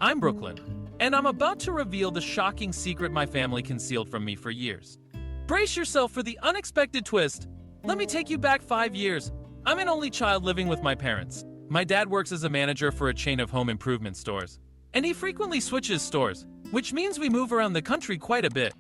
I'm Brooklyn, and I'm about to reveal the shocking secret my family concealed from me for years. Brace yourself for the unexpected twist. Let me take you back 5 years. I'm an only child living with my parents. My dad works as a manager for a chain of home improvement stores, and he frequently switches stores, which means we move around the country quite a bit.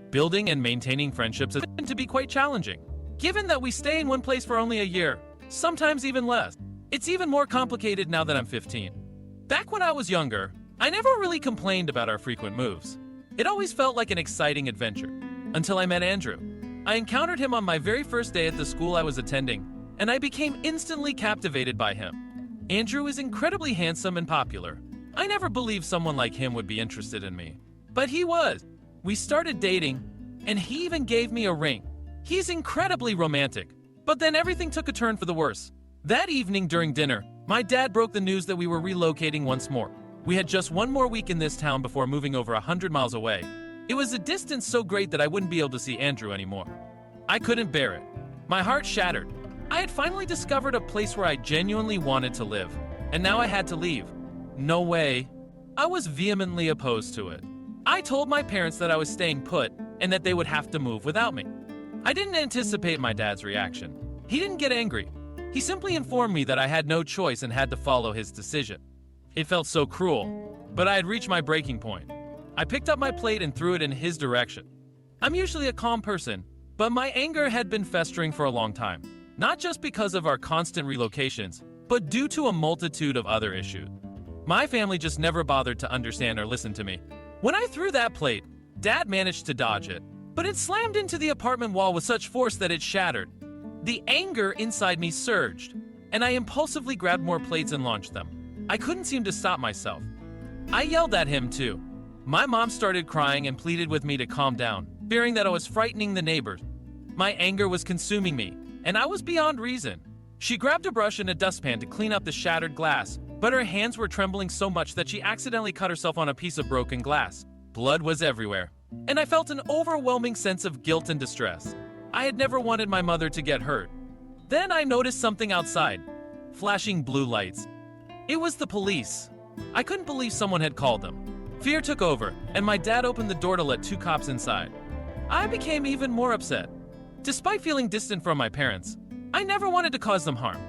Building and maintaining friendships tend to be quite challenging, given that we stay in one place for only a year, sometimes even less. It's even more complicated now that I'm 15. Back when I was younger, I never really complained about our frequent moves. It always felt like an exciting adventure, until I met Andrew. I encountered him on my very first day at the school I was attending, and I became instantly captivated by him. Andrew is incredibly handsome and popular. I never believed someone like him would be interested in me, but he was. We started dating, and he even gave me a ring. He's incredibly romantic, but then everything took a turn for the worse. That evening during dinner, my dad broke the news that we were relocating once more. We had just one more week in this town before moving over 100 miles away. It was a distance so great that I wouldn't be able to see Andrew anymore. I couldn't bear it. My heart shattered. I had finally discovered a place where I genuinely wanted to live, and now I had to leave. No way. I was vehemently opposed to it. I told my parents that I was staying put and that they would have to move without me. I didn't anticipate my dad's reaction. He didn't get angry. He simply informed me that I had no choice and had to follow his decision. It felt so cruel, but I had reached my breaking point. I picked up my plate and threw it in his direction. I'm usually a calm person, but my anger had been festering for a long time, not just because of our constant relocations, but due to a multitude of other issues. My family just never bothered to understand or listen to me. When I threw that plate, Dad managed to dodge it, but it slammed into the apartment wall with such force that it shattered. The anger inside me surged, and I impulsively grabbed more plates and launched them. I couldn't seem to stop myself. I yelled at him too. My mom started crying and pleaded with me to calm down, fearing that I was frightening the neighbors. My anger was consuming me, and I was beyond reason. She grabbed a brush and a dustpan to clean up the shattered glass, but her hands were trembling so much that she accidentally cut herself on a piece of broken glass. Blood was everywhere, and I felt an overwhelming sense of guilt and distress. I had never wanted my mother to get hurt. Then I noticed something outside, flashing blue lights. It was the police. I couldn't believe someone had called them. Fear took over, and my dad opened the door to let 2 cops inside. I became even more upset. Despite feeling distant from my parents, I never wanted to cause them harm.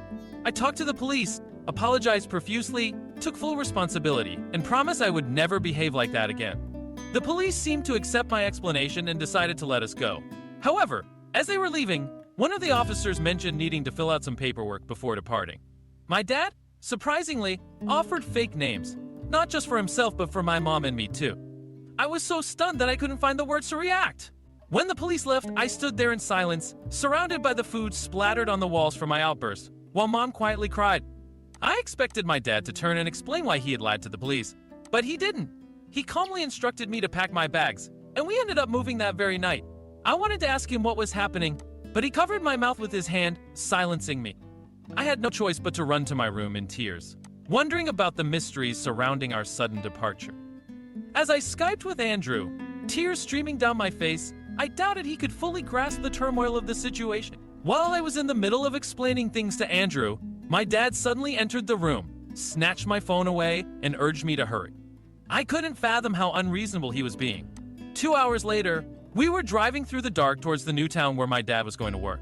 I talked to the police, apologized profusely, took full responsibility, and promised I would never behave like that again. The police seemed to accept my explanation and decided to let us go. However, as they were leaving, one of the officers mentioned needing to fill out some paperwork before departing. My dad, surprisingly, offered fake names, not just for himself but for my mom and me too. I was so stunned that I couldn't find the words to react. When the police left, I stood there in silence, surrounded by the food splattered on the walls from my outburst, while Mom quietly cried. I expected my dad to turn and explain why he had lied to the police, but he didn't. He calmly instructed me to pack my bags, and we ended up moving that very night. I wanted to ask him what was happening, but he covered my mouth with his hand, silencing me. I had no choice but to run to my room in tears, wondering about the mysteries surrounding our sudden departure. As I Skyped with Andrew, tears streaming down my face, I doubted he could fully grasp the turmoil of the situation. While I was in the middle of explaining things to Andrew, my dad suddenly entered the room, snatched my phone away, and urged me to hurry. I couldn't fathom how unreasonable he was being. 2 hours later, we were driving through the dark towards the new town where my dad was going to work.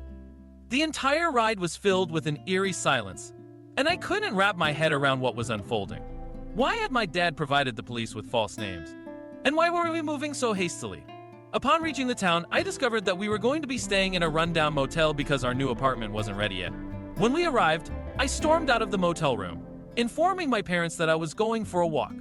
The entire ride was filled with an eerie silence, and I couldn't wrap my head around what was unfolding. Why had my dad provided the police with false names? And why were we moving so hastily? Upon reaching the town, I discovered that we were going to be staying in a rundown motel because our new apartment wasn't ready yet. When we arrived, I stormed out of the motel room, informing my parents that I was going for a walk.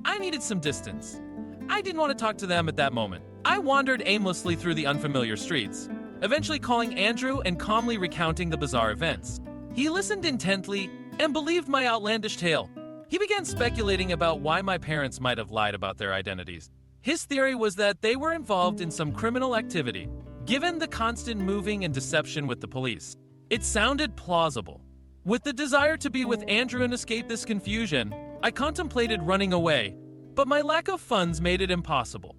I needed some distance. I didn't want to talk to them at that moment. I wandered aimlessly through the unfamiliar streets, eventually calling Andrew and calmly recounting the bizarre events. He listened intently and believed my outlandish tale. He began speculating about why my parents might have lied about their identities. His theory was that they were involved in some criminal activity, given the constant moving and deception with the police. It sounded plausible. With the desire to be with Andrew and escape this confusion, I contemplated running away, but my lack of funds made it impossible.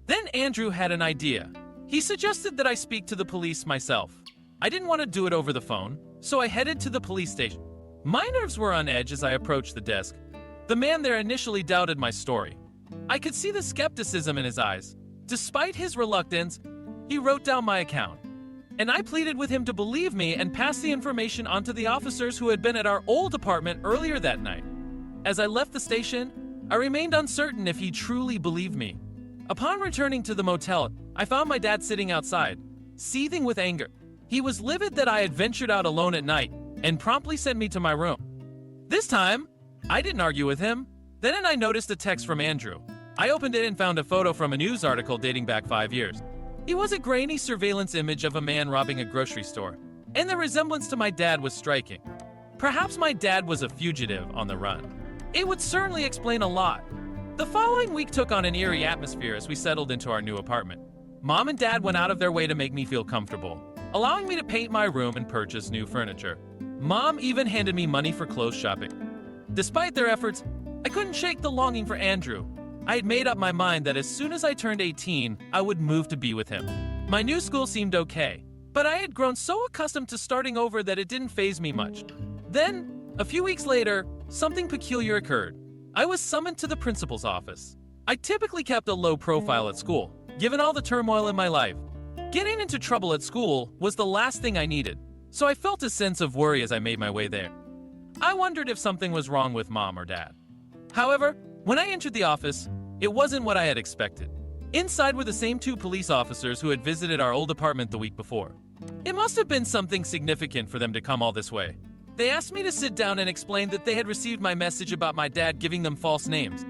Then Andrew had an idea. He suggested that I speak to the police myself. I didn't want to do it over the phone, so I headed to the police station. My nerves were on edge as I approached the desk. The man there initially doubted my story. I could see the skepticism in his eyes. Despite his reluctance, he wrote down my account, and I pleaded with him to believe me and pass the information on to the officers who had been at our old apartment earlier that night. As I left the station, I remained uncertain if he truly believed me. Upon returning to the motel, I found my dad sitting outside, seething with anger. He was livid that I had ventured out alone at night and promptly sent me to my room. This time, I didn't argue with him. Then I noticed a text from Andrew. I opened it and found a photo from a news article dating back 5 years. It was a grainy surveillance image of a man robbing a grocery store, and the resemblance to my dad was striking. Perhaps my dad was a fugitive on the run. It would certainly explain a lot. The following week took on an eerie atmosphere as we settled into our new apartment. Mom and Dad went out of their way to make me feel comfortable, allowing me to paint my room and purchase new furniture. Mom even handed me money for clothes shopping. Despite their efforts, I couldn't shake the longing for Andrew. I had made up my mind that as soon as I turned 18, I would move to be with him. My new school seemed okay, but I had grown so accustomed to starting over that it didn't faze me much. Then, a few weeks later, something peculiar occurred. I was summoned to the principal's office. I typically kept a low profile at school, given all the turmoil in my life. Getting into trouble at school was the last thing I needed, so I felt a sense of worry as I made my way there. I wondered if something was wrong with Mom or Dad. However, when I entered the office, it wasn't what I had expected. Inside were the same 2 police officers who had visited our old apartment the week before. It must have been something significant for them to come all this way. They asked me to sit down and explain that they had received my message about my dad giving them false names.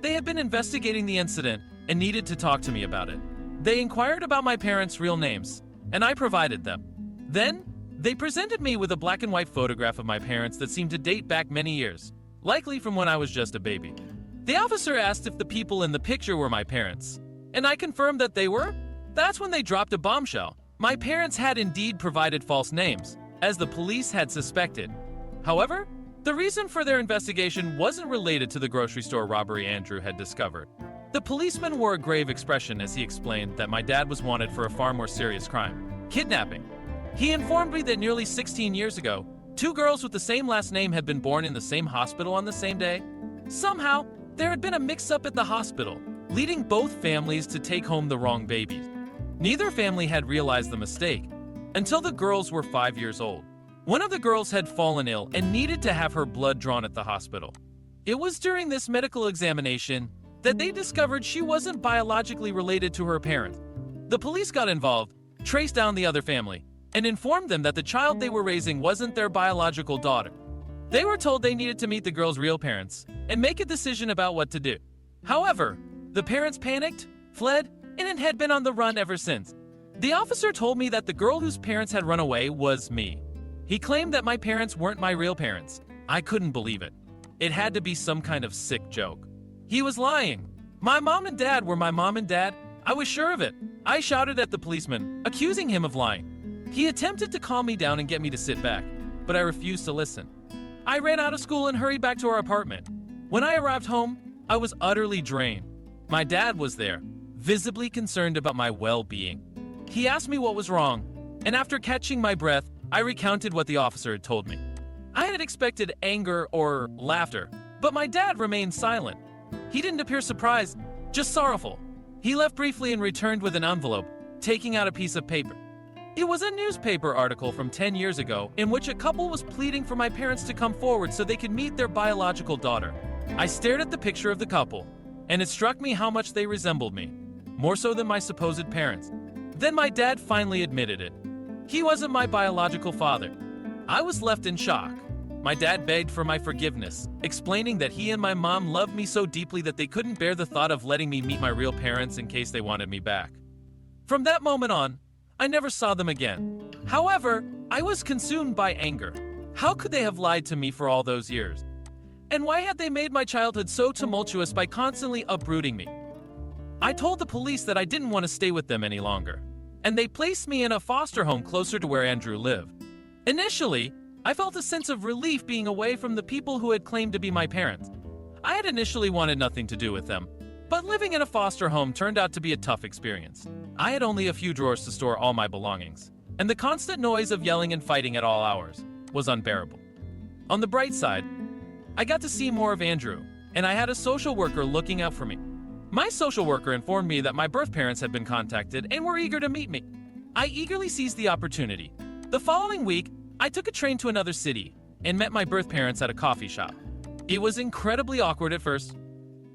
They had been investigating the incident and needed to talk to me about it. They inquired about my parents' real names, and I provided them. Then, they presented me with a black and white photograph of my parents that seemed to date back many years, likely from when I was just a baby. The officer asked if the people in the picture were my parents, and I confirmed that they were. That's when they dropped a bombshell. My parents had indeed provided false names, as the police had suspected. However, the reason for their investigation wasn't related to the grocery store robbery Andrew had discovered. The policeman wore a grave expression as he explained that my dad was wanted for a far more serious crime: kidnapping. He informed me that nearly 16 years ago, 2 girls with the same last name had been born in the same hospital on the same day. Somehow, there had been a mix-up at the hospital, leading both families to take home the wrong babies. Neither family had realized the mistake until the girls were 5 years old. One of the girls had fallen ill and needed to have her blood drawn at the hospital. It was during this medical examination that they discovered she wasn't biologically related to her parents. The police got involved, traced down the other family, and informed them that the child they were raising wasn't their biological daughter. They were told they needed to meet the girl's real parents and make a decision about what to do. However, the parents panicked, fled, and had been on the run ever since. The officer told me that the girl whose parents had run away was me. He claimed that my parents weren't my real parents. I couldn't believe it. It had to be some kind of sick joke. He was lying. My mom and dad were my mom and dad. I was sure of it. I shouted at the policeman, accusing him of lying. He attempted to calm me down and get me to sit back, but I refused to listen. I ran out of school and hurried back to our apartment. When I arrived home, I was utterly drained. My dad was there, visibly concerned about my well-being. He asked me what was wrong, and after catching my breath, I recounted what the officer had told me. I had expected anger or laughter, but my dad remained silent. He didn't appear surprised, just sorrowful. He left briefly and returned with an envelope, taking out a piece of paper. It was a newspaper article from 10 years ago in which a couple was pleading for my parents to come forward so they could meet their biological daughter. I stared at the picture of the couple, and it struck me how much they resembled me, more so than my supposed parents. Then my dad finally admitted it. He wasn't my biological father. I was left in shock. My dad begged for my forgiveness, explaining that he and my mom loved me so deeply that they couldn't bear the thought of letting me meet my real parents in case they wanted me back. From that moment on, I never saw them again. However, I was consumed by anger. How could they have lied to me for all those years? And why had they made my childhood so tumultuous by constantly uprooting me? I told the police that I didn't want to stay with them any longer, and they placed me in a foster home closer to where Andrew lived. Initially, I felt a sense of relief being away from the people who had claimed to be my parents. I had initially wanted nothing to do with them, but living in a foster home turned out to be a tough experience. I had only a few drawers to store all my belongings, and the constant noise of yelling and fighting at all hours was unbearable. On the bright side, I got to see more of Andrew. and I had a social worker looking out for me. My social worker informed me that my birth parents had been contacted and were eager to meet me. I eagerly seized the opportunity. The following week, I took a train to another city and met my birth parents at a coffee shop. It was incredibly awkward at first.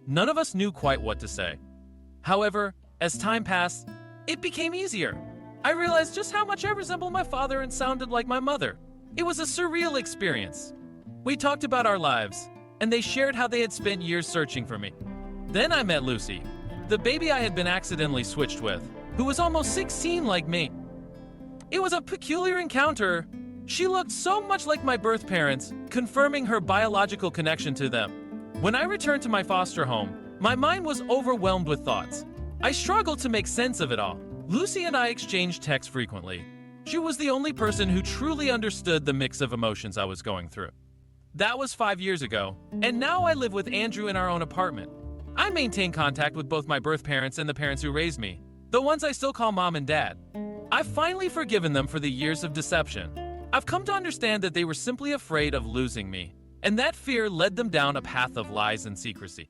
None of us knew quite what to say. However, as time passed, it became easier. I realized just how much I resembled my father and sounded like my mother. It was a surreal experience. We talked about our lives, and they shared how they had spent years searching for me. Then I met Lucy, the baby I had been accidentally switched with, who was almost 16 like me. It was a peculiar encounter. She looked so much like my birth parents, confirming her biological connection to them. When I returned to my foster home, my mind was overwhelmed with thoughts. I struggled to make sense of it all. Lucy and I exchanged texts frequently. She was the only person who truly understood the mix of emotions I was going through. That was 5 years ago, and now I live with Andrew in our own apartment. I maintain contact with both my birth parents and the parents who raised me, the ones I still call mom and dad. I've finally forgiven them for the years of deception. I've come to understand that they were simply afraid of losing me, and that fear led them down a path of lies and secrecy.